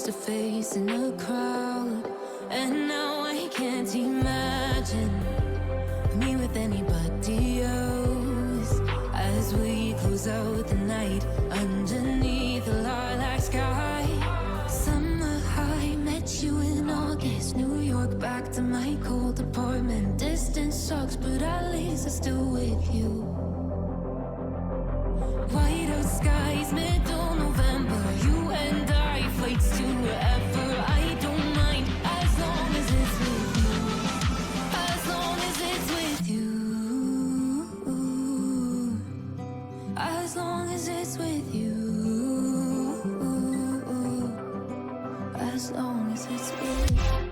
face to face in a crowd, and now I can't imagine me with anybody else. As we close out the night underneath the lilac sky. Summer high, met you in August. New York, back to my cold apartment. Distance sucks, but at least I'm still with you. White out skies, middle November. You and I, flights to wherever. I don't mind, as long as it's with you. As long as it's with you. As long as it's with you. As long as it's with you.